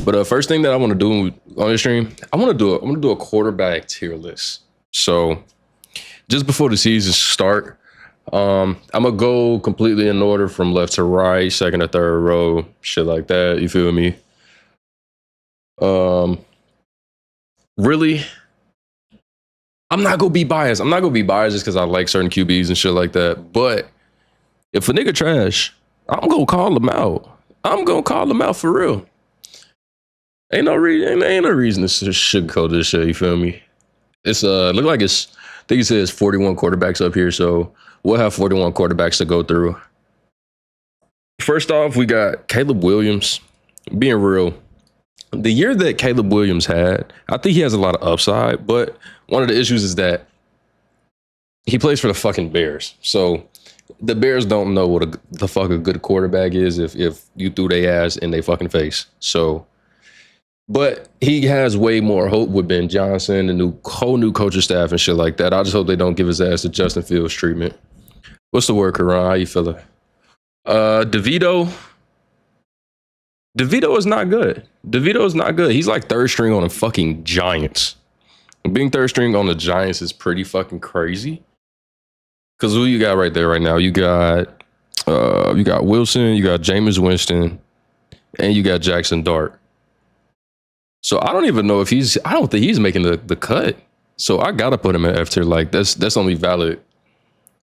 But first thing that I want to do on the stream, I want to do a quarterback tier list. So just before the season start, I'm gonna go completely in order from left to right, second to third row, shit like that. You feel me? Really, I'm not gonna be biased. I'm not gonna be biased just because I like certain QBs and shit like that. But if a nigga trash, I'm gonna call him out. I'm gonna call him out for real. Ain't no reason to sugarcoat this shit. You feel me? It's look like it's. I think he says 41 quarterbacks up here, so we'll have 41 quarterbacks to go through. First off, we got Caleb Williams. Being real, the year that Caleb Williams had, I think he has a lot of upside, but one of the issues is that he plays for the fucking Bears. So the Bears don't know what the fuck a good quarterback is if you threw their ass in their fucking face. So, but he has way more hope with Ben Johnson, the whole new coaching staff and shit like that. I just hope they don't give his ass the Justin Fields treatment. What's the word, Karan? How you feeling? DeVito is not good. DeVito is not good. He's like third string on the fucking Giants. Being third string on the Giants is pretty fucking crazy. Because who you got right there right now? You got Wilson, you got Jameis Winston, and you got Jackson Dart. So I don't even know if I don't think he's making the cut. So I gotta put him in F tier. Like that's only valid.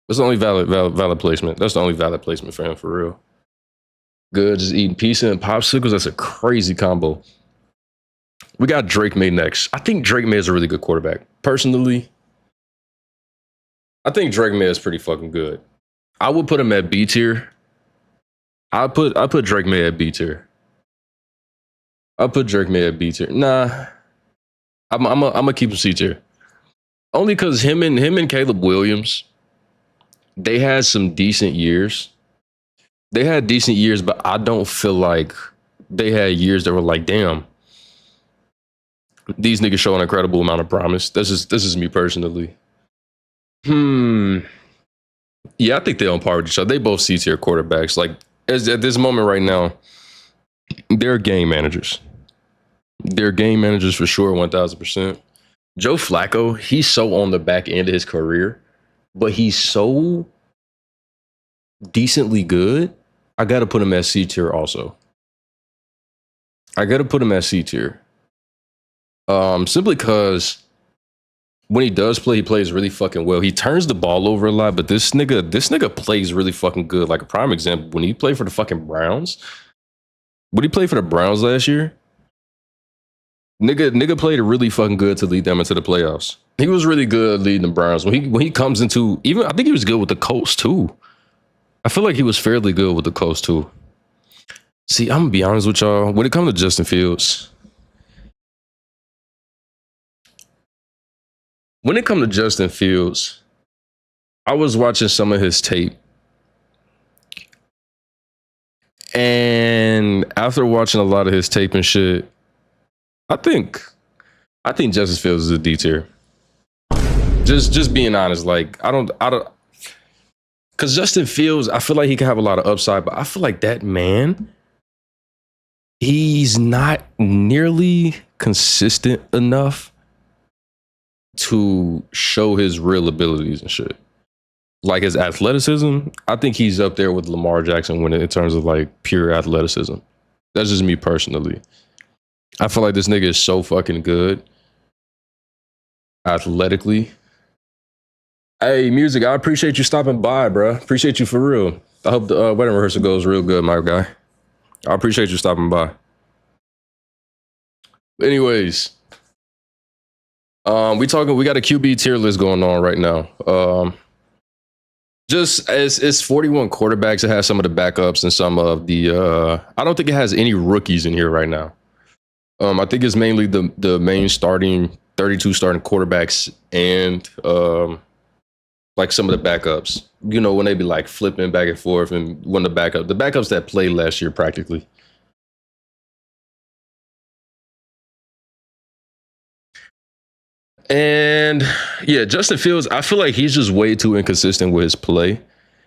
That's the only valid placement. That's the only valid placement for him, for real. Good, just eating pizza and popsicles. That's a crazy combo. We got Drake May next. I think Drake May is a really good quarterback. Personally, I think Drake May is pretty fucking good. I would put him at B tier. I put Drake May at B tier. I'll put Drake May at B tier. Nah, I'm gonna keep him C tier. Only because him and Caleb Williams, they had some decent years. They had decent years, but I don't feel like they had years that were like, damn, these niggas show an incredible amount of promise. This is me personally. Yeah, I think they're on par with each other. They both C tier quarterbacks. Like at this moment right now, they're game managers. They're game managers for sure, 1000%. Joe Flacco, he's so on the back end of his career, but he's so decently good. I got to put him at C tier also. I got to put him at C tier. Simply because when he does play, he plays really fucking well. He turns the ball over a lot, but this nigga plays really fucking good. Like a prime example, when he played for the fucking Browns, when he played for the Browns last year, nigga played really fucking good to lead them into the playoffs. He was really good leading the Browns. When he comes into, even I think he was good with the Colts too. I feel like he was fairly good with the Colts too. See, I'm gonna be honest with y'all. When it comes to Justin Fields, I was watching some of his tape. And after watching a lot of his tape and shit, I think Justin Fields is a D tier. Just being honest, like I don't because Justin Fields, I feel like he can have a lot of upside, but I feel like that man, he's not nearly consistent enough to show his real abilities and shit. Like his athleticism, I think he's up there with Lamar Jackson in terms of like pure athleticism. That's just me personally. I feel like this nigga is so fucking good athletically. Hey, Music, I appreciate you stopping by, bro. Appreciate you for real. I hope the wedding rehearsal goes real good, my guy. I appreciate you stopping by. Anyways, we got a QB tier list going on right now. Just as it's 41 quarterbacks, it has some of the backups and some of the I don't think it has any rookies in here right now. I think it's mainly the main 32 starting quarterbacks and like some of the backups. You know, when they be like flipping back and forth, and when the backups that played last year practically. And yeah, Justin Fields, I feel like he's just way too inconsistent with his play.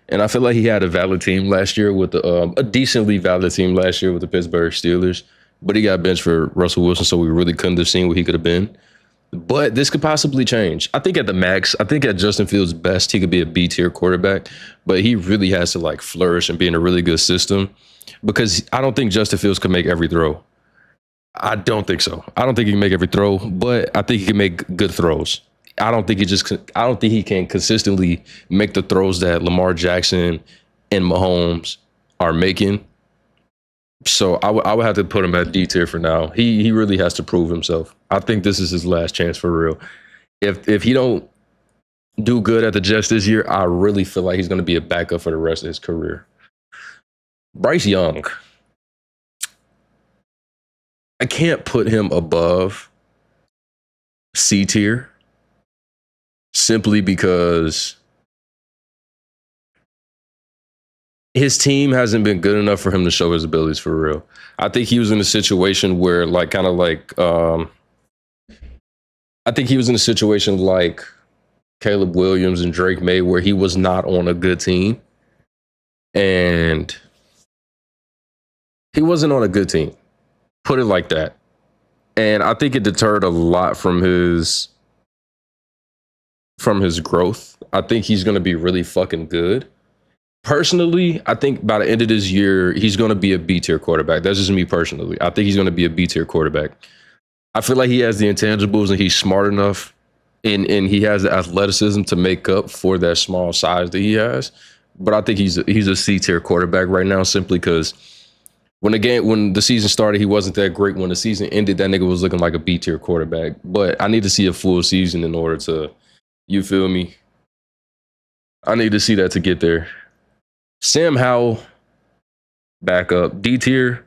And I feel like he had a valid team last year with a decently valid team last year with the Pittsburgh Steelers. but he got benched for Russell Wilson, so we really couldn't have seen what he could have been. But this could possibly change. I think at the max, I think at Justin Fields' best, he could be a B tier quarterback, but he really has to like flourish and be in a really good system because I don't think Justin Fields can make every throw. I don't think so. I don't think he can make every throw, but I think he can make good throws. I don't think he can consistently make the throws that Lamar Jackson and Mahomes are making. So I would have to put him at D tier for now. He really has to prove himself. I think this is his last chance for real. If he don't do good at the Jets this year, I really feel like he's going to be a backup for the rest of his career. Bryce Young, I can't put him above C tier simply because his team hasn't been good enough for him to show his abilities for real. I think he was in a situation where I think he was in a situation like Caleb Williams and Drake May where he was not on a good team. And he wasn't on a good team. Put it like that. And I think it deterred a lot from his growth. I think he's going to be really fucking good. Personally, I think by the end of this year, he's going to be a B tier quarterback. That's just me personally. I think he's going to be a B tier quarterback. I feel like he has the intangibles and he's smart enough and he has the athleticism to make up for that small size that he has. But I think he's a C tier quarterback right now simply because when the season started, he wasn't that great. When the season ended, that nigga was looking like a B tier quarterback. But I need to see a full season in order to, you feel me? I need to see that to get there. Sam Howell, back up. D tier,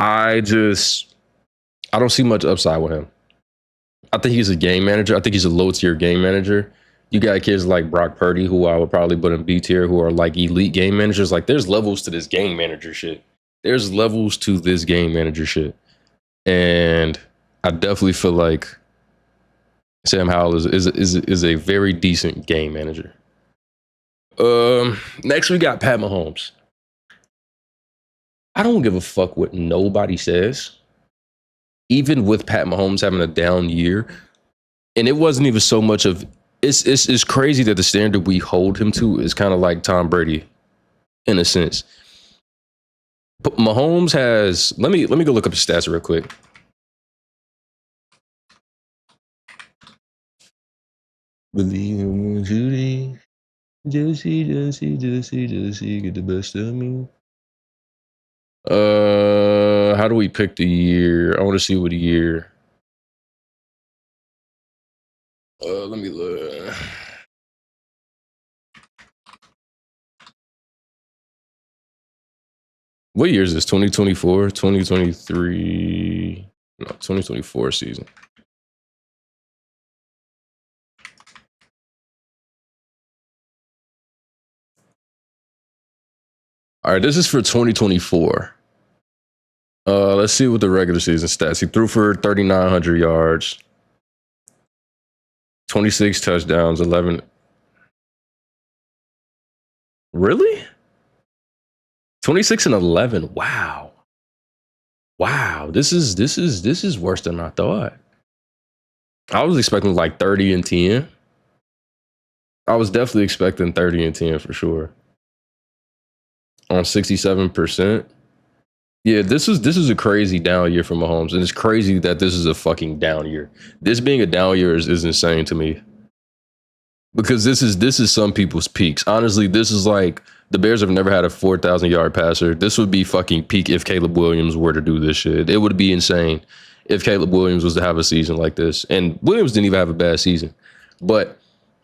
I don't see much upside with him. I think he's a game manager. I think he's a low tier game manager. You got kids like Brock Purdy, who I would probably put in B tier, who are like elite game managers. Like there's levels to this game manager shit. There's levels to this game manager shit. And I definitely feel like Sam Howell is a very decent game manager. Next we got Pat Mahomes. I don't give a fuck what nobody says. Even with Pat Mahomes having a down year, and it wasn't even so much of it's crazy that the standard we hold him to is kind of like Tom Brady, in a sense. But Mahomes has let me go look up his stats real quick. Believe in Judy. Josie, get the best of me. How do we pick the year? I want to see what year. Let me look. What year is this? 2024, 2023, no, 2024 season. All right, this is for 2024. Let's see what the regular season stats. He threw for 3,900 yards, 26 touchdowns, 11. Really? 26 and 11. Wow. This is worse than I thought. I was expecting like 30 and 10. I was definitely expecting 30 and 10 for sure. On 67%. Yeah, this is a crazy down year for Mahomes, and it's crazy that this is a fucking down year. This being a down year is insane to me. Because this is some people's peaks. Honestly, this is like the Bears have never had a 4,000-yard passer. This would be fucking peak if Caleb Williams were to do this shit. It would be insane if Caleb Williams was to have a season like this. And Williams didn't even have a bad season. But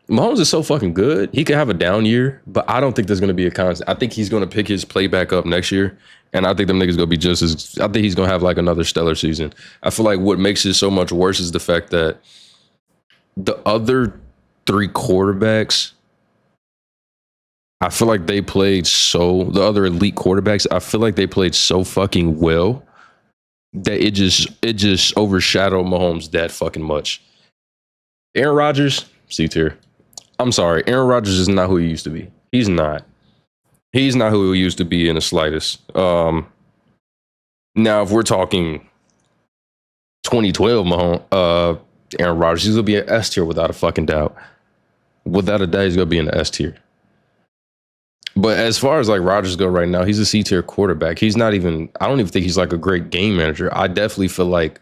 Mahomes is so fucking good. He could have a down year, but I don't think there's going to be a constant. I think he's going to pick his play back up next year. And I think them niggas going to be just as, I think he's going to have like another stellar season. I feel like what makes it so much worse is the fact that the other three quarterbacks, I feel like they played the other elite quarterbacks, I feel like they played so fucking well that it just overshadowed Mahomes that fucking much. Aaron Rodgers, C tier. I'm sorry. Aaron Rodgers is not who he used to be. He's not. He's not who he used to be in the slightest. Now, if we're talking 2012 Aaron Rodgers, he's gonna be an S tier without a fucking doubt. Without a doubt, he's gonna be in the S tier. But as far as like Rodgers go right now, he's a C tier quarterback. He's not even. I don't even think he's like a great game manager. I definitely feel like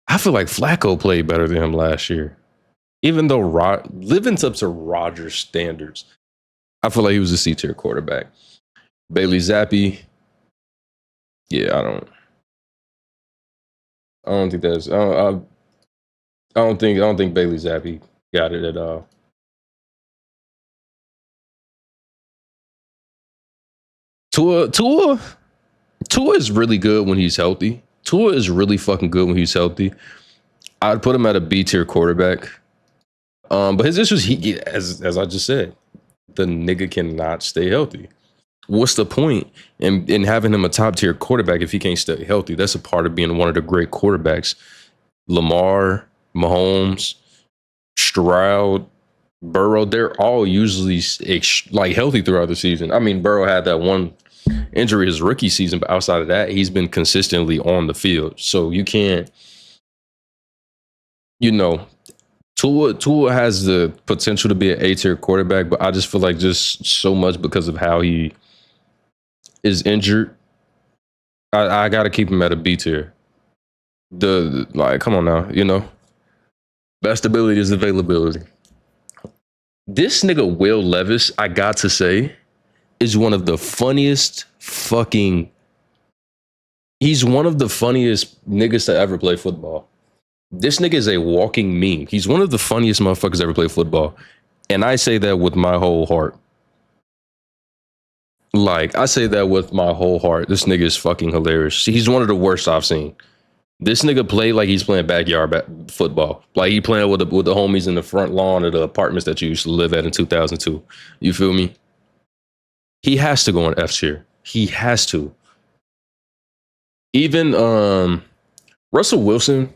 Flacco played better than him last year, even though living up to Rodgers standards. I feel like he was a C tier quarterback. Bailey Zappi, yeah, I don't think that's. I don't think Bailey Zappi got it at all. Tua is really good when he's healthy. Tua is really fucking good when he's healthy. I'd put him at a B tier quarterback. But his issues, as I just said, the nigga cannot stay healthy. What's the point in having him a top tier quarterback if he can't stay healthy? That's a part of being one of the great quarterbacks. Lamar, Mahomes, Stroud, Burrow, they're all usually like healthy throughout the season. I mean, Burrow had that one injury his rookie season, but outside of that, he's been consistently on the field. So you can't, you know, Tua has the potential to be an A tier quarterback, but I just feel like just so much because of how he is injured, I got to keep him at a B tier. Like, come on now, best ability is availability. This nigga Will Levis, I got to say, is one of the funniest fucking. He's one of the funniest niggas to ever play football. This nigga is a walking meme. He's one of the funniest motherfuckers ever play football, and I say that with my whole heart. Like, I say that with my whole heart. This nigga is fucking hilarious. He's one of the worst I've seen. This nigga played like he's playing backyard football. Like he playing with the homies in the front lawn of the apartments that you used to live at in 2002. You feel me? He has to go on F tier. He has to. Even Russell Wilson.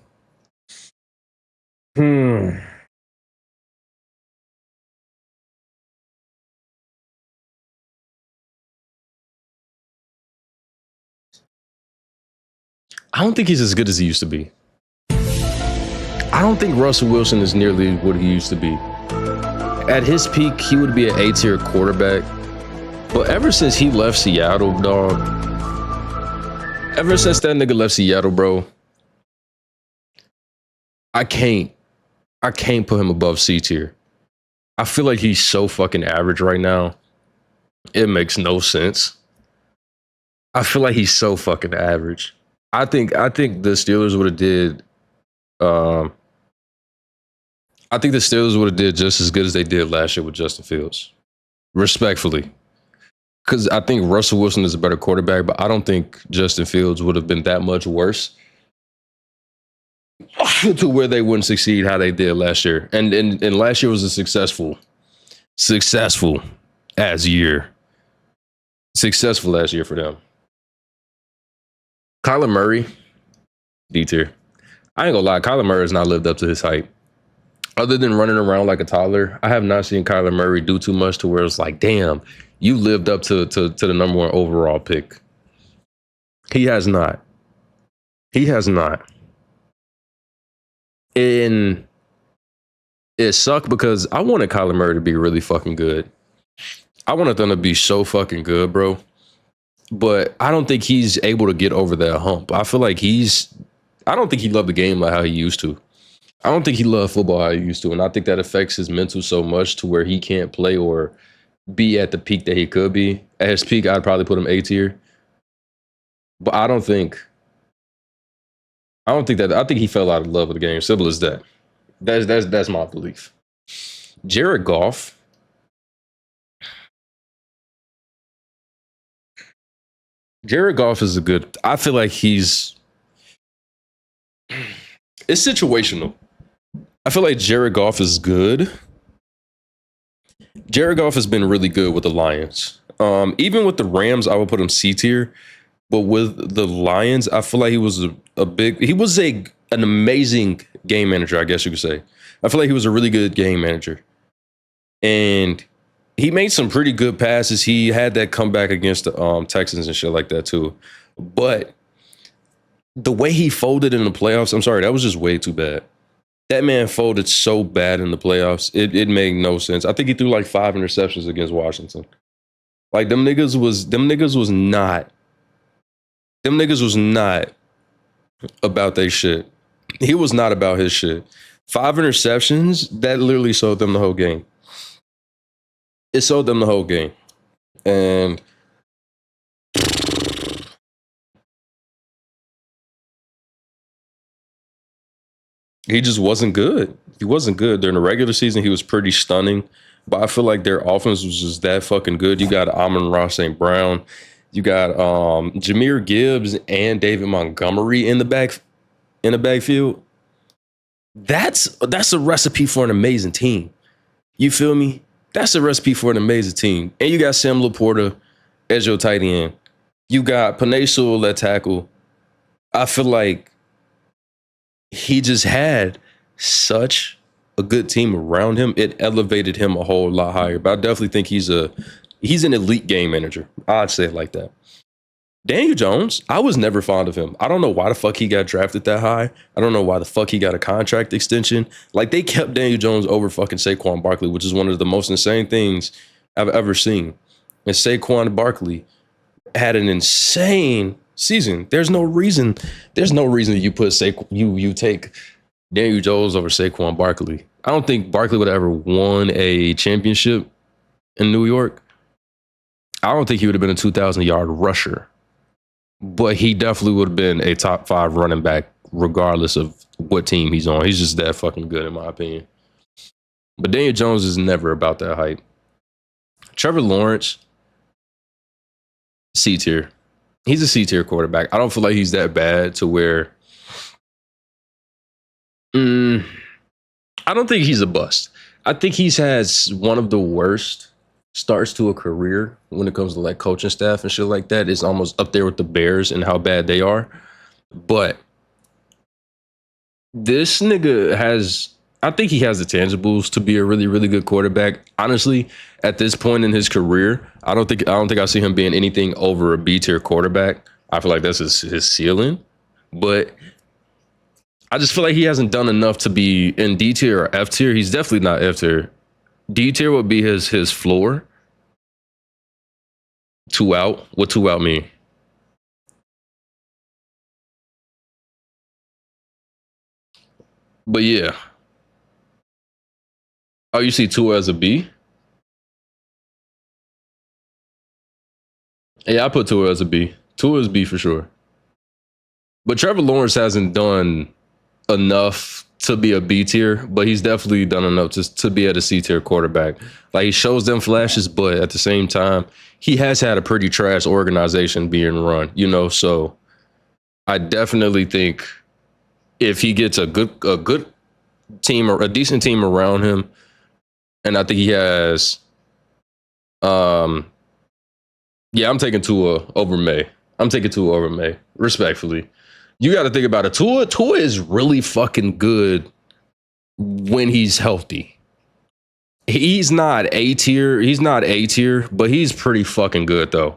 I don't think he's as good as he used to be. I don't think Russell Wilson is nearly what he used to be. At his peak, he would be an A tier quarterback. But ever since he left Seattle, dog, ever since that nigga left Seattle, bro, I can't put him above C tier. I feel like he's so fucking average right now. It makes no sense. I feel like he's so fucking average. I think the Steelers would have did. I think the Steelers would have did just as good as they did last year with Justin Fields, respectfully. Because I think Russell Wilson is a better quarterback, but I don't think Justin Fields would have been that much worse to where they wouldn't succeed how they did last year. And last year was a successful as year. Successful last year for them. Kyler Murray, D tier. I ain't gonna lie, Kyler Murray has not lived up to his hype. Other than running around like a toddler, I have not seen Kyler Murray do too much to where it's like, damn, you lived up to the number one overall pick. He has not. He has not. And it sucked because I wanted Kyler Murray to be really fucking good. I wanted them to be so fucking good, bro. But I don't think he's able to get over that hump. I feel like I don't think he loved the game like how he used to. I don't think he loved football how he used to. And I think that affects his mental so much to where he can't play or be at the peak that he could be. At his peak, I'd probably put him A tier. But I think he fell out of love with the game. Simple as that. That's my belief. Jared Goff. Jared Goff is I feel like it's situational. I feel like Jared Goff is good. Jared Goff has been really good with the Lions. Even with the Rams, I would put him C tier. But with the Lions, I feel like he was an amazing game manager, I guess you could say. I feel like he was a really good game manager. And he made some pretty good passes. He had that comeback against the Texans and shit like that too. But The way he folded in the playoffs, I'm sorry, that was just way too bad. That man folded so bad in the playoffs. It made no sense. I think he threw like 5 interceptions against Washington. Like them niggas was not about their shit. He was not about his shit. 5 interceptions, that literally sold them the whole game. It sold them the whole game. And he just wasn't good. He wasn't good. During the regular season, he was pretty stunning. But I feel like their offense was just that fucking good. You got Amon-Ra St. Brown. You got Jahmyr Gibbs and David Montgomery in the backfield. That's a recipe for an amazing team. You feel me? That's a recipe for an amazing team. And you got Sam Laporta as your tight end. You got Penei Sewell at tackle. I feel like he just had such a good team around him. It elevated him a whole lot higher. But I definitely think he's an elite game manager. I'd say it like that. Daniel Jones, I was never fond of him. I don't know why the fuck he got drafted that high. I don't know why the fuck he got a contract extension. Like they kept Daniel Jones over fucking Saquon Barkley, which is one of the most insane things I've ever seen. And Saquon Barkley had an insane season. There's no reason that you put you take Daniel Jones over Saquon Barkley. I don't think Barkley would have ever won a championship in New York. I don't think he would have been a 2,000-yard rusher, but he definitely would have been a top 5 running back, regardless of what team he's on. He's just that fucking good, in my opinion. But Daniel Jones is never about that hype. Trevor Lawrence, C tier. He's a C tier quarterback. I don't feel like he's that bad to where. I don't think he's a bust. I think he's has one of the worst starts to a career when it comes to like coaching staff and shit like that. It's almost up there with the Bears and how bad they are. But this nigga has, I think he has the tangibles to be a really, really good quarterback. Honestly, at this point in his career, I don't think I see him being anything over a B tier quarterback. I feel like that's his ceiling. But I just feel like he hasn't done enough to be in D tier or F tier. He's definitely not F tier. D tier would be his floor. 2 out. What 2 out mean? But yeah. Oh, you see Tua as a B? Yeah, I put Tua as a B. Tua is B for sure. But Trevor Lawrence hasn't done enough to be a B tier, but he's definitely done enough to be at a C tier quarterback. Like he shows them flashes, but at the same time, he has had a pretty trash organization being run, So I definitely think if he gets a good team or a decent team around him, and I think he has, yeah, I'm taking Tua over May. I'm taking Tua over May, respectfully. You got to think about it. Tua is really fucking good when he's healthy. He's not A tier. He's not A tier, but he's pretty fucking good though.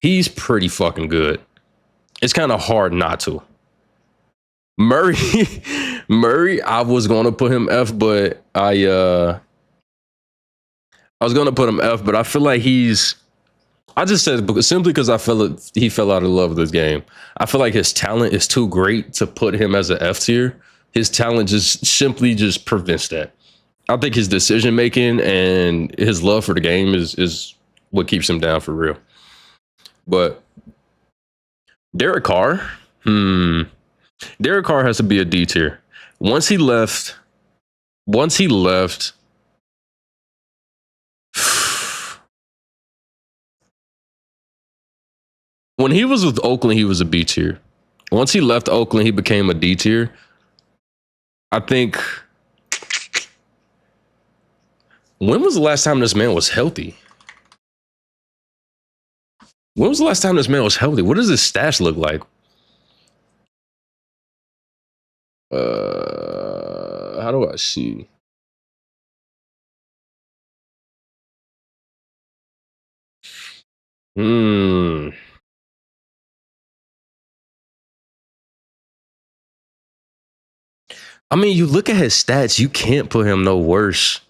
He's pretty fucking good. It's kind of hard not to. Murray, Murray, I was gonna put him F, but I was gonna put him F, but I feel like I just said simply because I feel he fell out of love with this game. I feel like his talent is too great to put him as an F tier. His talent just simply just prevents that. I think his decision making and his love for the game is what keeps him down for real. But Derek Carr, Derek Carr has to be a D tier. Once he left, when he was with Oakland, he was a B tier. Once he left Oakland, he became a D tier. I think. When was the last time this man was healthy? When was the last time this man was healthy? What does his stats look like? How do I see? Hmm. I mean, you look at his stats, you can't put him no worse.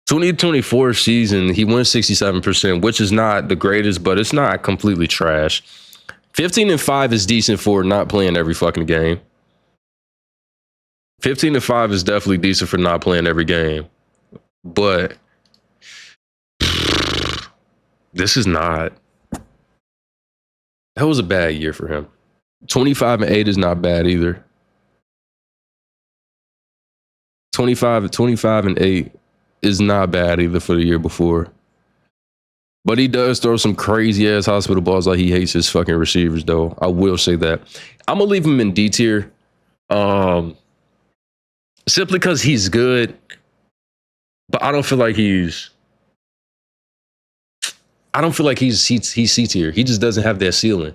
2024 season, he went 67%, which is not the greatest, but it's not completely trash. 15-5 is decent for not playing every fucking game. 15-5 is definitely decent for not playing every game. But this is not. That was a bad year for him. 25-8 is not bad either. 25-8 is not bad either for the year before. But he does throw some crazy ass hospital balls like he hates his fucking receivers, though. I will say that. I'm gonna leave him in D tier. Simply because he's good. But I don't feel like he's C tier. He just doesn't have that ceiling.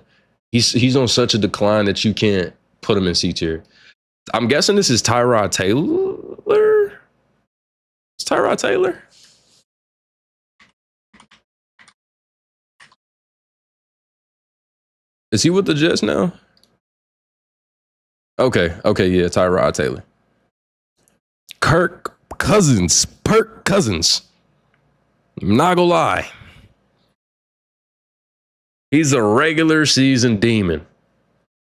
He's on such a decline that you can't put him in C tier. I'm guessing this is Tyrod Taylor. It's Tyrod Taylor. Is he with the Jets now? Okay, yeah, Tyrod Taylor. Kirk Cousins. I'm not gonna lie. He's a regular season demon.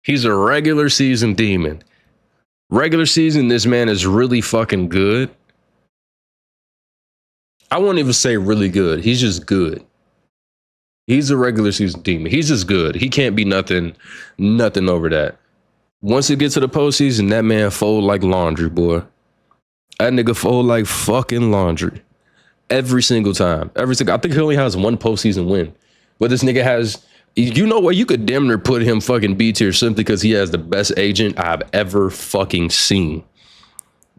Regular season, this man is really fucking good. I won't even say really good. He's just good. He's a regular season demon. He's just good. He can't be nothing over that. Once it gets to the postseason, that man fold like laundry, boy. That nigga fold like fucking laundry. Every single time. I think he only has one postseason win. But this nigga has, you know what? You could damn near put him fucking B tier simply because he has the best agent I've ever fucking seen.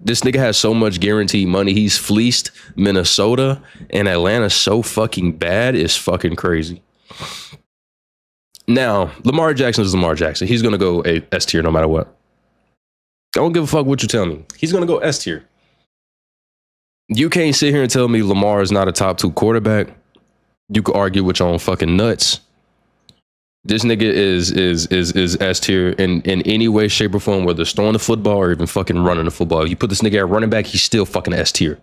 This nigga has so much guaranteed money. He's fleeced Minnesota and Atlanta so fucking bad. It's fucking crazy. Now, Lamar Jackson is Lamar Jackson. He's going to go S tier no matter what. I don't give a fuck what you tell me. He's going to go S tier. You can't sit here and tell me Lamar is not a top 2 quarterback. You could argue with your own fucking nuts. This nigga is S tier in any way, shape, or form, whether it's throwing the football or even fucking running the football. If you put this nigga at running back, he's still fucking S tier.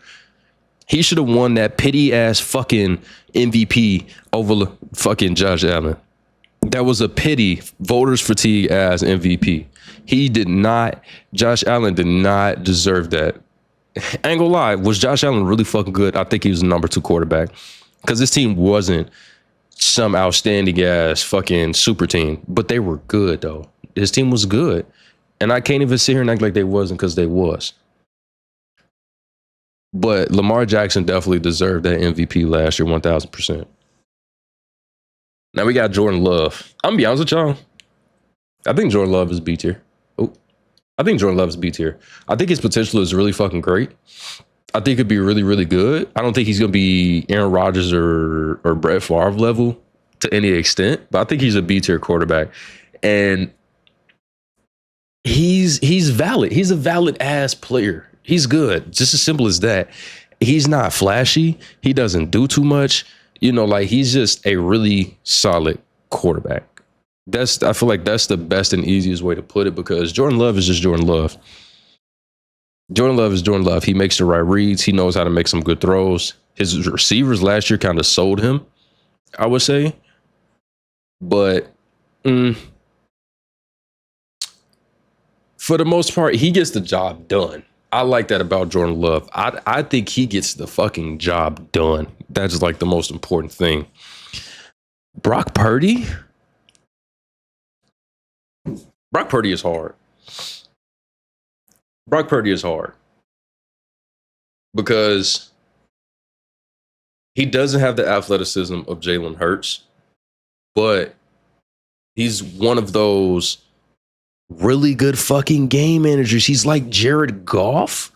He should have won that pity ass fucking MVP over fucking Josh Allen. That was a pity, voters fatigue ass MVP. Josh Allen did not deserve that. I ain't gonna lie, was Josh Allen really fucking good? I think he was the number 2 quarterback. Because this team wasn't some outstanding ass fucking super team, but they were good though. His team was good. And I can't even sit here and act like they wasn't, because they was. But Lamar Jackson definitely deserved that MVP last year, 1000%. Now we got Jordan Love. I'm gonna be honest with y'all. I think Jordan Love is B tier. I think Jordan Love is B tier. I think his potential is really fucking great. I think he could be really, really good. I don't think he's going to be Aaron Rodgers or Brett Favre level to any extent, but I think he's a B tier quarterback. And he's valid. He's a valid ass player. He's good. Just as simple as that. He's not flashy. He doesn't do too much. You know, like, he's just a really solid quarterback. I feel like that's the best and easiest way to put it, because Jordan Love is just Jordan Love. Jordan Love is Jordan Love. He makes the right reads. He knows how to make some good throws. His receivers last year kind of sold him, I would say. But for the most part, he gets the job done. I like that about Jordan Love. I think he gets the fucking job done. That's like the most important thing. Brock Purdy? Brock Purdy is hard. Brock Purdy is hard because he doesn't have the athleticism of Jalen Hurts, but he's one of those really good fucking game managers. He's like Jared Goff.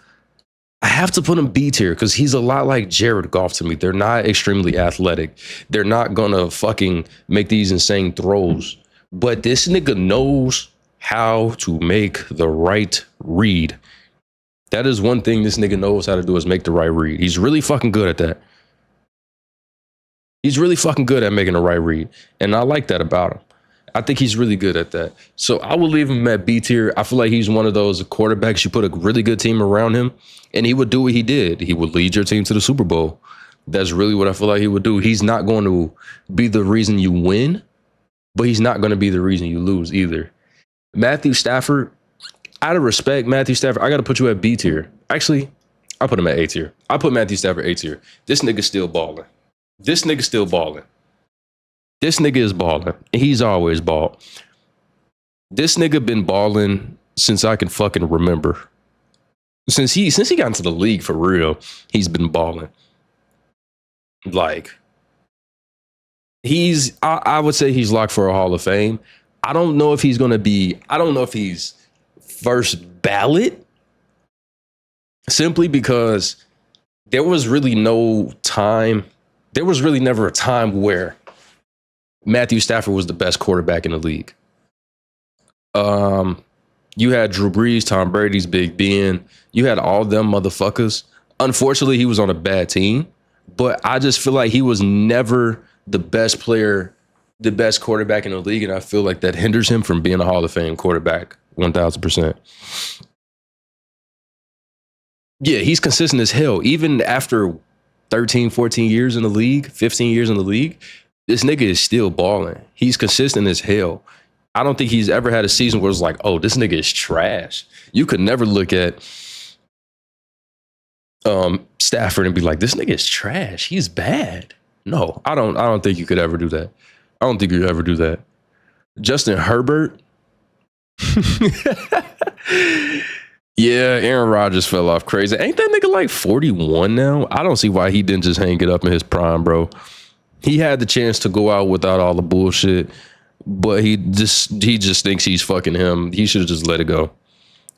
I have to put him B tier because he's a lot like Jared Goff to me. They're not extremely athletic. They're not gonna fucking make these insane throws, but this nigga knows how to make the right read. That is one thing this nigga knows how to do, is make the right read. He's really fucking good at that. He's really fucking good at making the right read. And I like that about him. I think he's really good at that. So I will leave him at B tier. I feel like he's one of those quarterbacks you put a really good team around him, and he would do what he did. He would lead your team to the Super Bowl. That's really what I feel like he would do. He's not going to be the reason you win, but he's not going to be the reason you lose either. Matthew Stafford, out of respect, Matthew Stafford, I got to put you at B tier. Actually, I put him at A tier. I put Matthew Stafford A tier. This nigga's still balling. This nigga's still balling. This nigga is balling. He's always balled. This nigga been balling since I can fucking remember. Since he got into the league for real, he's been balling. Like, I would say he's locked for a Hall of Fame. I don't know if he's first ballot, simply because there was really never a time where Matthew Stafford was the best quarterback in the league. You had Drew Brees, Tom Brady's Big Ben. You had all them motherfuckers. Unfortunately, he was on a bad team, but I just feel like he was never the best player, the best quarterback in the league, and I feel like that hinders him from being a Hall of Fame quarterback 1,000%. Yeah, he's consistent as hell. Even after 13, 14 years in the league, 15 years in the league, this nigga is still balling. He's consistent as hell. I don't think he's ever had a season where it's like, oh, this nigga is trash. You could never look at Stafford and be like, this nigga is trash. He's bad. No, I don't think you could ever do that. I don't think you could ever do that. Justin Herbert. Yeah, Aaron Rodgers fell off crazy. Ain't that nigga like 41 now? I don't see why he didn't just hang it up in his prime, bro. He had the chance to go out without all the bullshit, but he just thinks he's fucking him. He should have just let it go.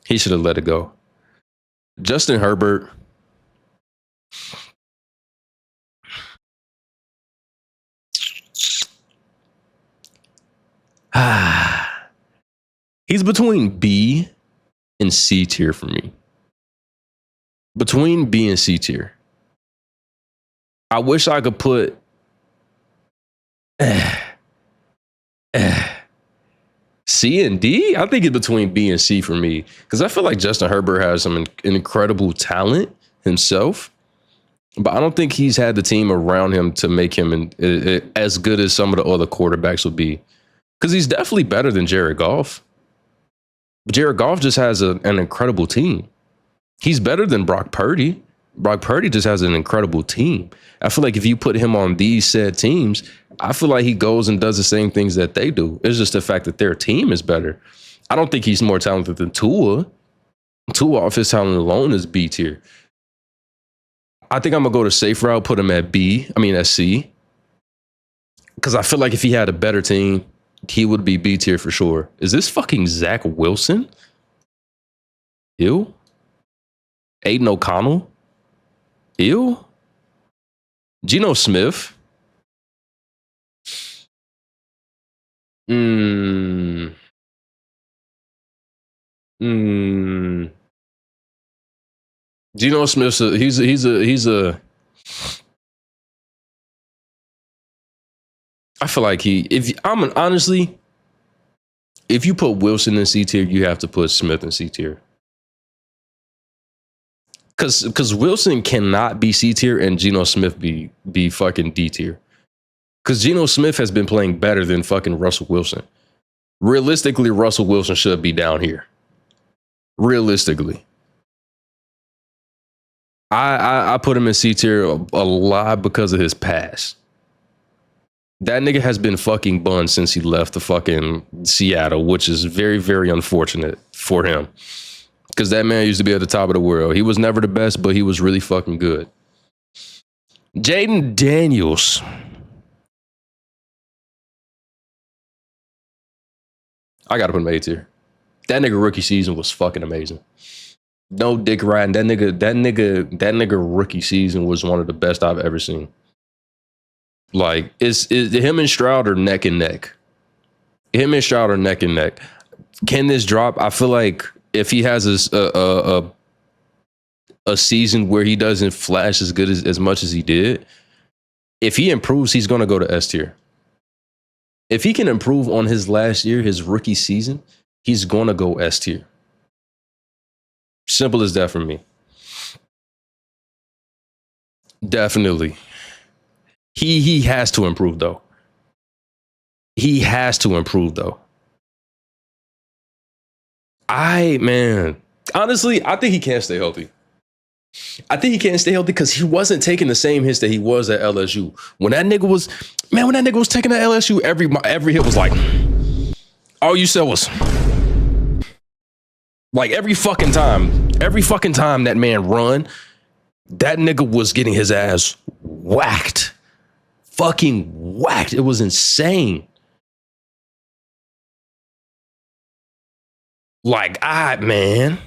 He should have let it go. Justin Herbert. He's between B and C tier for me. Between B and C tier. I wish I could put C and D. I think it's between B and C for me, because I feel like Justin Herbert has some incredible talent himself, but I don't think he's had the team around him to make him as good as some of the other quarterbacks would be, because he's definitely better than Jared Goff. Jared Goff just has an incredible team. He's better than Brock Purdy. Brock Purdy just has an incredible team. I feel like if you put him on these said teams, I feel like he goes and does the same things that they do. It's just the fact that their team is better. I don't think he's more talented than Tua. Tua, off his talent alone, is B tier. I think I'm going to go the safe route, put him at C. Because I feel like if he had a better team, he would be B tier for sure. Is this fucking Zach Wilson? Ew. Aiden O'Connell? Ew. Geno Smith? Geno Smith, he's a I feel like honestly, if you put Wilson in C tier, you have to put Smith in C tier. Because Wilson cannot be C tier and Geno Smith be fucking D tier. Because Geno Smith has been playing better than fucking Russell Wilson. Realistically, Russell Wilson should be down here. Realistically. I put him in C tier a lot because of his past. That nigga has been fucking bunned since he left the fucking Seattle, which is very, very unfortunate for him. Because that man used to be at the top of the world. He was never the best, but he was really fucking good. Jaden Daniels. I gotta put him A tier. That nigga rookie season was fucking amazing. No dick riding. That nigga rookie season was one of the best I've ever seen. Like, is him and Stroud are neck and neck. Him and Stroud are neck and neck. Can this drop? I feel like if he has a season where he doesn't flash as good as much as he did, if he improves, he's gonna go to S tier. If he can improve on his last year, his rookie season, he's gonna go S tier. Simple as that for me. Definitely. He has to improve though. He has to improve though. Honestly, I think he can't stay healthy. I think he can't stay healthy because he wasn't taking the same hits that he was at LSU. When that nigga was taking at LSU, every hit was like, all you said was like every fucking time that man run, that nigga was getting his ass whacked. Fucking whacked. It was insane. Like, man.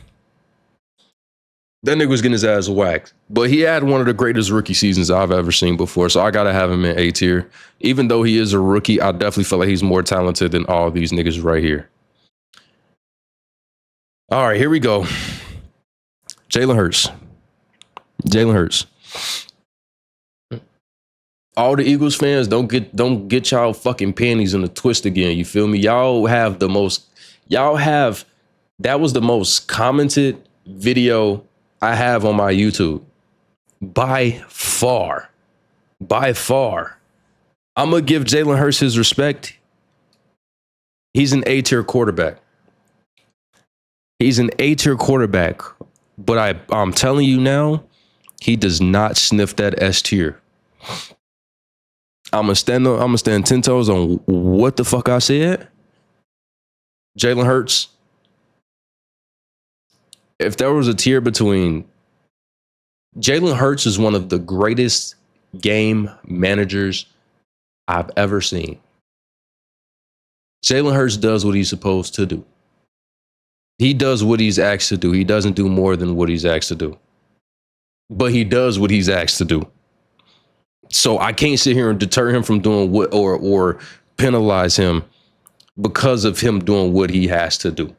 That nigga was getting his ass whacked. But he had one of the greatest rookie seasons I've ever seen before. So I gotta have him in A tier. Even though he is a rookie, I definitely feel like he's more talented than all these niggas right here. All right, here we go. Jalen Hurts. All the Eagles fans, don't get y'all fucking panties in a twist again. You feel me? That was the most commented video I have on my YouTube. By far. I'm going to give Jalen Hurts his respect. He's an A-tier quarterback. But I'm telling you now, he does not sniff that S tier. I'm gonna stand 10 toes on what the fuck I said. Jalen Hurts. If there was a tier between Jalen Hurts is one of the greatest game managers I've ever seen. Jalen Hurts does what he's supposed to do. He does what he's asked to do. He doesn't do more than what he's asked to do. But he does what he's asked to do. So I can't sit here and deter him from doing what or penalize him because of him doing what he has to do.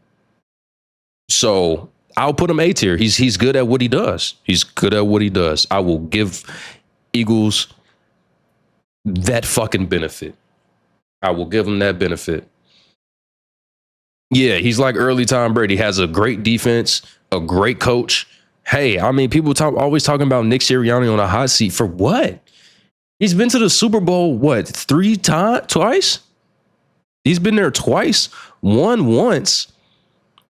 So I'll put him A tier. He's good at what he does. I will give Eagles that fucking benefit. I will give him that benefit. Yeah, he's like early Tom Brady. Has a great defense, a great coach. Hey, I mean, people always talking about Nick Sirianni on a hot seat for what? He's been to the Super Bowl, twice? He's been there twice, won once.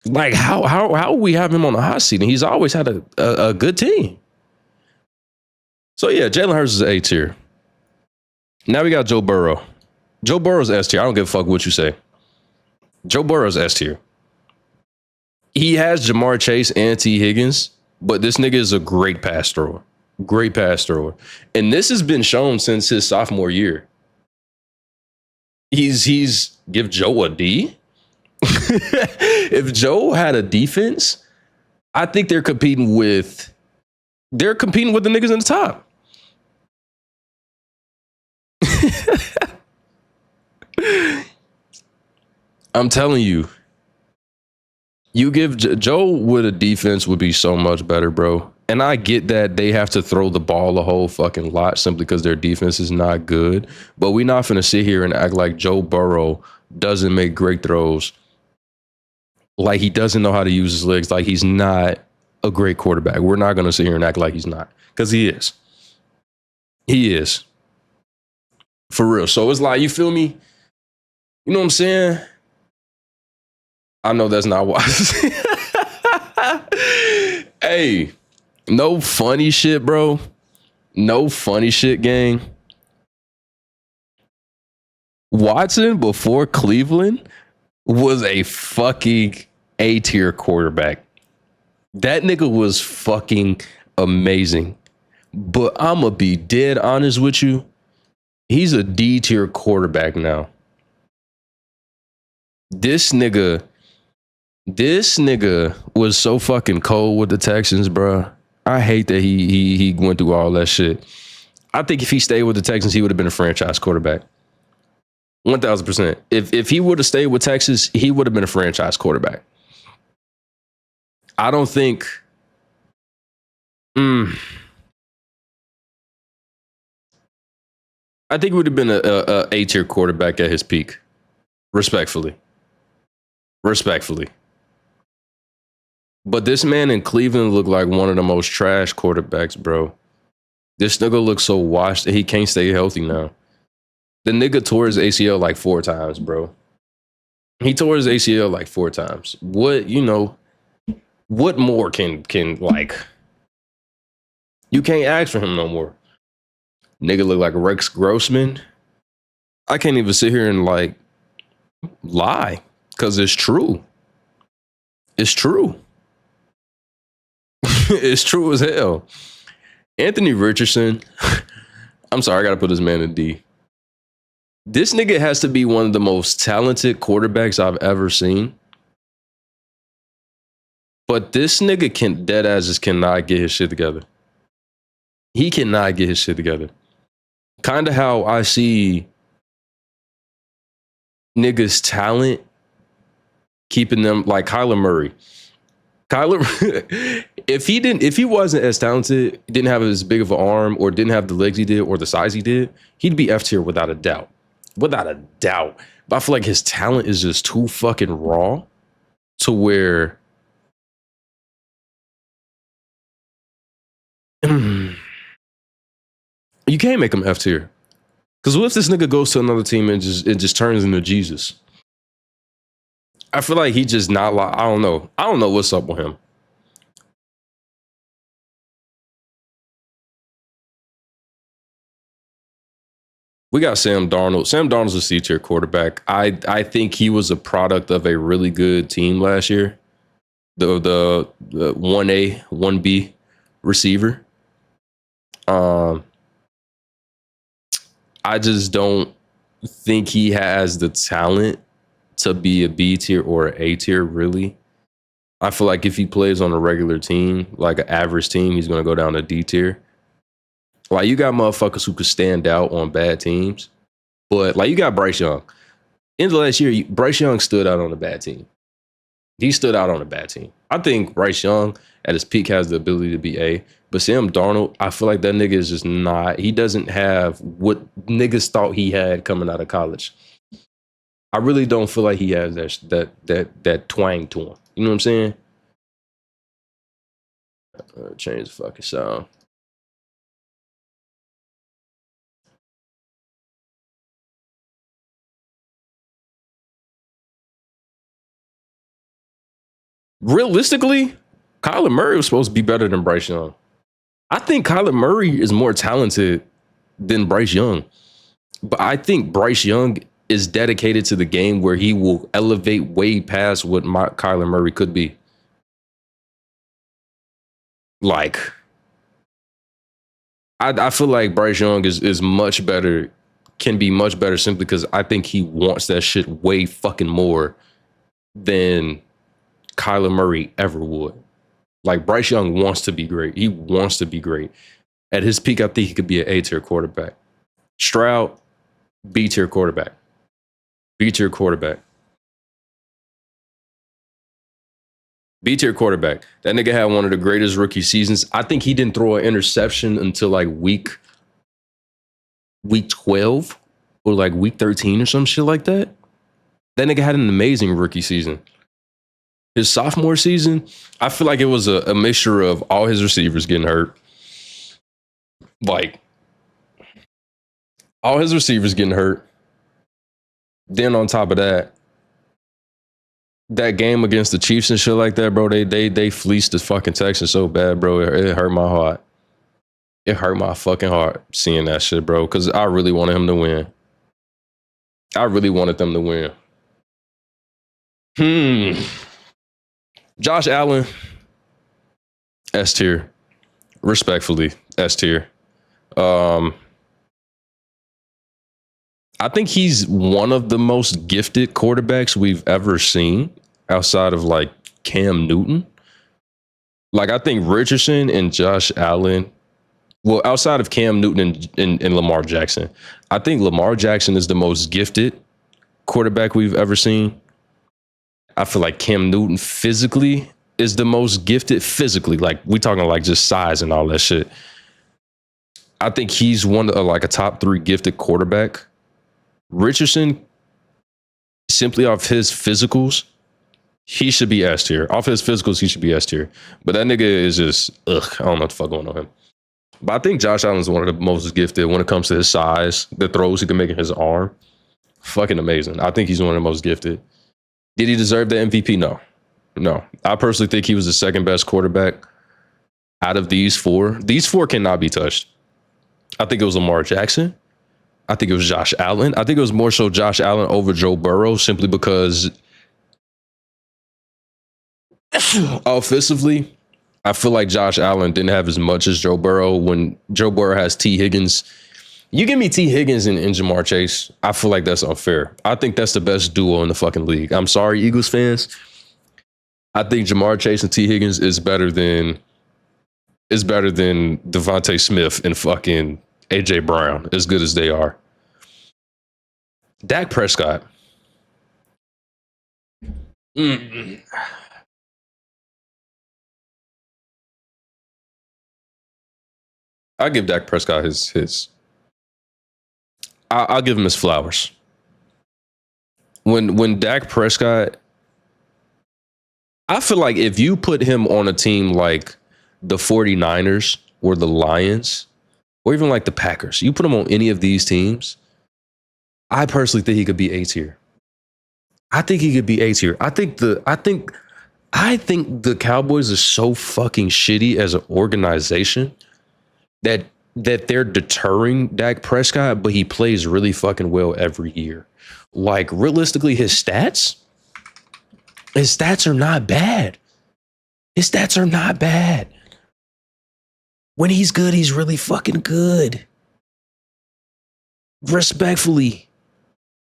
Like, how we have him on the hot seat? And he's always had a good team. So, yeah, Jalen Hurts is A tier. Now we got Joe Burrow. Joe Burrow's S tier. I don't give a fuck what you say. Joe Burrow's S tier. He has Jamar Chase and T. Higgins, but this nigga is a great pass thrower. And this has been shown since his sophomore year. He's give Joe a D. If Joe had a defense, I think they're competing with the niggas in the top. I'm telling you, you give Joe with a defense would be so much better, bro. And I get that they have to throw the ball a whole fucking lot simply because their defense is not good. But we're not finna sit here and act like Joe Burrow doesn't make great throws. Like he doesn't know how to use his legs. Like he's not a great quarterback. We're not gonna sit here and act like he's not. Because he is. He is. For real. So it's like, you feel me? You know what I'm saying? I know that's not wise. Hey, no funny shit, bro. No funny shit, gang. Watson before Cleveland was a fucking A-tier quarterback. That nigga was fucking amazing. But I'm going to be dead honest with you. He's a D-tier quarterback now. This nigga was so fucking cold with the Texans, bro. I hate that he went through all that shit. I think if he stayed with the Texans, he would have been a franchise quarterback. 1,000%. If he would have stayed with Texas, he would have been a franchise quarterback. I don't think. I think he would have been a A-tier quarterback at his peak. Respectfully. Respectfully. But this man in Cleveland looked like one of the most trash quarterbacks, bro. This nigga looks so washed that he can't stay healthy now. The nigga tore his ACL like 4 times, bro. He tore his ACL like 4 times. What, you know, what more can like, you can't ask for him no more. Nigga look like Rex Grossman. I can't even sit here and like lie because it's true. It's true. It's true as hell. Anthony Richardson. I'm sorry, I gotta put this man in D. This nigga has to be one of the most talented quarterbacks I've ever seen. But this nigga can dead ass just cannot get his shit together. He cannot get his shit together. Kind of how I see niggas' talent keeping them like Kyler Murray. If he wasn't as talented, didn't have as big of an arm, or didn't have the legs he did, or the size he did, he'd be F tier without a doubt. Without a doubt. But I feel like his talent is just too fucking raw to where you can't make him F tier. Because what if this nigga goes to another team and just turns into Jesus? I feel like he just not like, I don't know. I don't know what's up with him. We got Sam Darnold. Sam Darnold's a C-tier quarterback. I think he was a product of a really good team last year. The 1A, 1B receiver. I just don't think he has the talent to be a B tier or an A tier, really. I feel like if he plays on a regular team, like an average team, he's going to go down to D tier. Like, you got motherfuckers who could stand out on bad teams, but like, you got Bryce Young. In the last year, Bryce Young stood out on a bad team. He stood out on a bad team. I think Bryce Young at his peak has the ability to be A, but Sam Darnold, I feel like that nigga is just not, he doesn't have what niggas thought he had coming out of college. I really don't feel like he has that twang to him. You know what I'm saying? Change the fucking sound. Realistically, Kyler Murray was supposed to be better than Bryce Young. I think Kyler Murray is more talented than Bryce Young. But I think Bryce Young is dedicated to the game where he will elevate way past what Kyler Murray could be. Like, I feel like Bryce Young is much better, can be much better simply because I think he wants that shit way fucking more than Kyler Murray ever would. Like, Bryce Young wants to be great. He wants to be great. At his peak, I think he could be an A-tier quarterback. Stroud, B-tier quarterback. B-tier quarterback. B-tier quarterback. That nigga had one of the greatest rookie seasons. I think he didn't throw an interception until like week 12 or like week 13 or some shit like that. That nigga had an amazing rookie season. His sophomore season, I feel like it was a mixture of all his receivers getting hurt. Like, all his receivers getting hurt. Then on top of that, that game against the Chiefs and shit like that, bro, they fleeced the fucking Texans so bad, bro. It hurt my heart. It hurt my fucking heart seeing that shit, bro, because I really wanted him to win. I really wanted them to win. Josh Allen, S tier. Respectfully, S tier. I think he's one of the most gifted quarterbacks we've ever seen outside of like Cam Newton. Like, I think Richardson and Josh Allen, well, outside of Cam Newton and Lamar Jackson, I think Lamar Jackson is the most gifted quarterback we've ever seen. I feel like Cam Newton physically is the most gifted physically. Like, we talking like just size and all that shit. I think he's one of like a top 3 gifted quarterback. Richardson, simply off his physicals, he should be S tier. Off his physicals, he should be S tier. But that nigga is just, I don't know what the fuck going on him. But I think Josh Allen's one of the most gifted when it comes to his size, the throws he can make in his arm. Fucking amazing. I think he's one of the most gifted. Did he deserve the MVP? No. No. I personally think he was the second best quarterback out of these 4. These 4 cannot be touched. I think it was Lamar Jackson. I think it was Josh Allen. I think it was more so Josh Allen over Joe Burrow simply because offensively, I feel like Josh Allen didn't have as much as Joe Burrow. When Joe Burrow has T. Higgins, you give me T. Higgins and Ja'Marr Chase, I feel like that's unfair. I think that's the best duo in the fucking league. I'm sorry, Eagles fans. I think Ja'Marr Chase and T. Higgins is better than Devontae Smith and fucking AJ Brown, as good as they are. Dak Prescott. I give Dak Prescott his. I'll give him his flowers. When Dak Prescott, I feel like if you put him on a team like the 49ers or the Lions, or even like the Packers, you put him on any of these teams, I personally think he could be A tier. I think he could be A tier. I think the Cowboys are so fucking shitty as an organization that they're deterring Dak Prescott, but he plays really fucking well every year. Like, realistically, his stats are not bad. His stats are not bad. When he's good, he's really fucking good. Respectfully.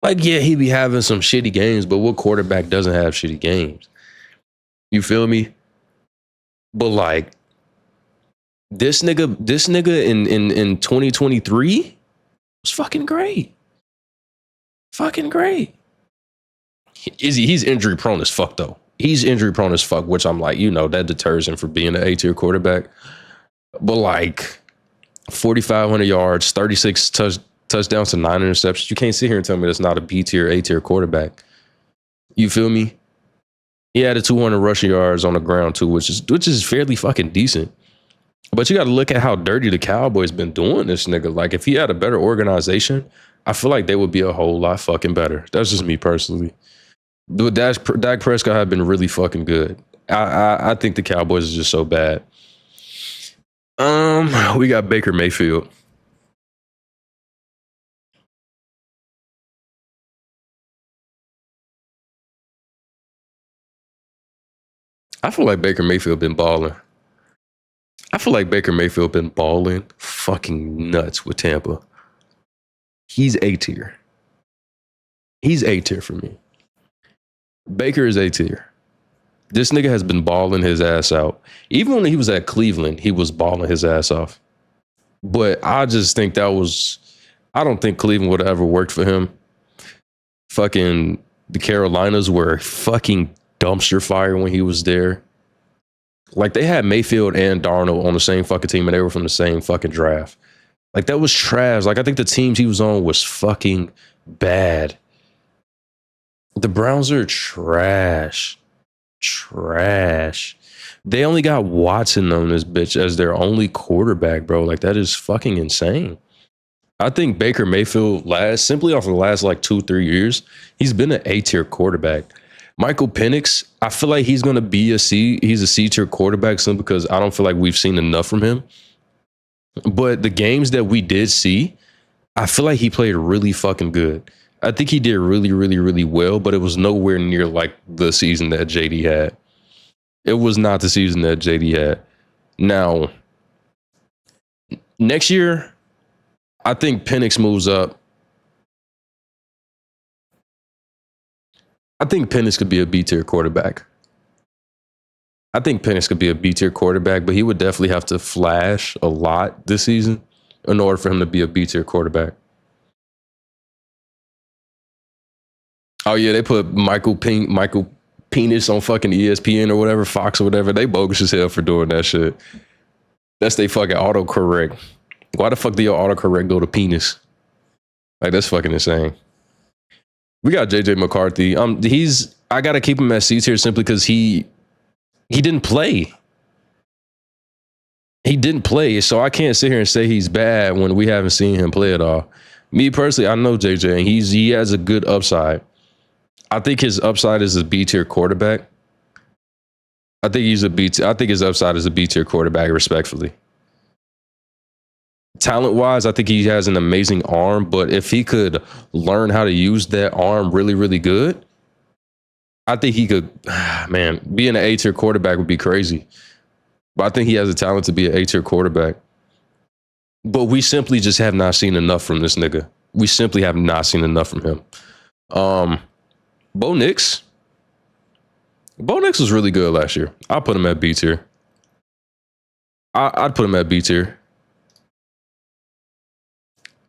Like, yeah, he be having some shitty games, but what quarterback doesn't have shitty games? You feel me? But like, this nigga in 2023 was fucking great. Fucking great. He's injury prone as fuck though. He's injury prone as fuck, which I'm like, that deters him from being an A-tier quarterback. But like 4,500 yards, 36 touchdowns to 9 interceptions. You can't sit here and tell me that's not a B-tier, A-tier quarterback. You feel me? He had a 200 rushing yards on the ground too, which is fairly fucking decent. But you got to look at how dirty the Cowboys been doing this nigga. Like, if he had a better organization, I feel like they would be a whole lot fucking better. That's just me personally. But Dak Prescott had been really fucking good. I think the Cowboys is just so bad. We got Baker Mayfield. I feel like Baker Mayfield been balling. Fucking nuts with Tampa. He's A tier. He's A tier for me. Baker is A tier. This nigga has been balling his ass out. Even when he was at Cleveland, he was balling his ass off. But I just think I don't think Cleveland would have ever worked for him. Fucking the Carolinas were fucking dumpster fire when he was there. Like, they had Mayfield and Darnold on the same fucking team, and they were from the same fucking draft. Like, that was trash. Like, I think the teams he was on was fucking bad. The Browns are trash. Trash. They only got Watson on this bitch as their only quarterback, bro. Like, that is fucking insane. I think Baker Mayfield simply off of the last like 2-3 years, he's been an A-tier quarterback. Michael Penix, I feel like he's going to be he's a C-tier quarterback simply because I don't feel like we've seen enough from him. But the games that we did see, I feel like he played really fucking good. I think he did really, really, really well, but it was nowhere near like the season that JD had. It was not the season that JD had. Now, next year, I think Penix moves up. I think Penix could be a B-tier quarterback. But he would definitely have to flash a lot this season in order for him to be a B-tier quarterback. Oh yeah, they put Michael Penis on fucking ESPN or whatever, Fox or whatever. They bogus as hell for doing that shit. That's they fucking autocorrect. Why the fuck do your autocorrect go to penis? Like that's fucking insane. We got JJ McCarthy. I gotta keep him at C tier simply because he didn't play. He didn't play, so I can't sit here and say he's bad when we haven't seen him play at all. Me personally, I know JJ, and he has a good upside. I think his upside is a B tier quarterback. I think his upside is a B tier quarterback, respectfully. Talent wise, I think he has an amazing arm, but if he could learn how to use that arm really, really good, I think he could, man, being an A tier quarterback would be crazy. But I think he has the talent to be an A tier quarterback. But we simply just have not seen enough from this nigga. We simply have not seen enough from him. Bo Nix. Bo Nix was really good last year. I'll put him at B tier. I'd put him at B tier.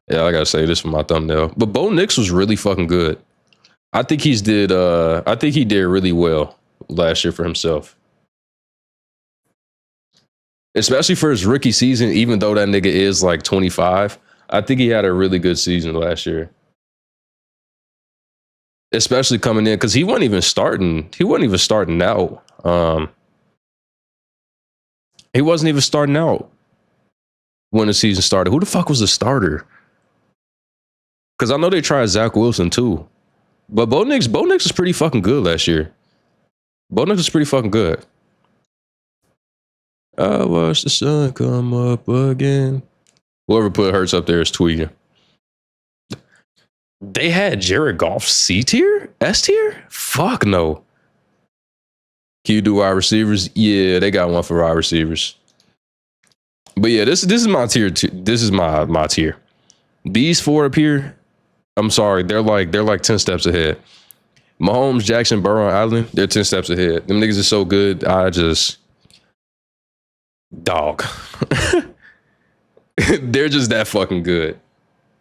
Yeah, I gotta say this for my thumbnail. But Bo Nix was really fucking good. I think he did really well last year for himself. Especially for his rookie season, even though that nigga is like 25. I think he had a really good season last year. Especially coming in, because he wasn't even starting out. He wasn't even starting out when the season started. Who the fuck was the starter? Because I know they tried Zach Wilson too. But Bo Nix was pretty fucking good last year. Bo Nix was pretty fucking good. I watch the sun come up again. Whoever put Hurts up there is tweaking. They had Jared Goff C tier? S tier? Fuck no. Can you do wide receivers? Yeah, they got one for wide receivers. But yeah, this is my tier. This is my tier. These four up here, I'm sorry, they're like 10 steps ahead. Mahomes, Jackson, Burrow, and Allen, they're 10 steps ahead. Them niggas are so good. Dog. They're just that fucking good.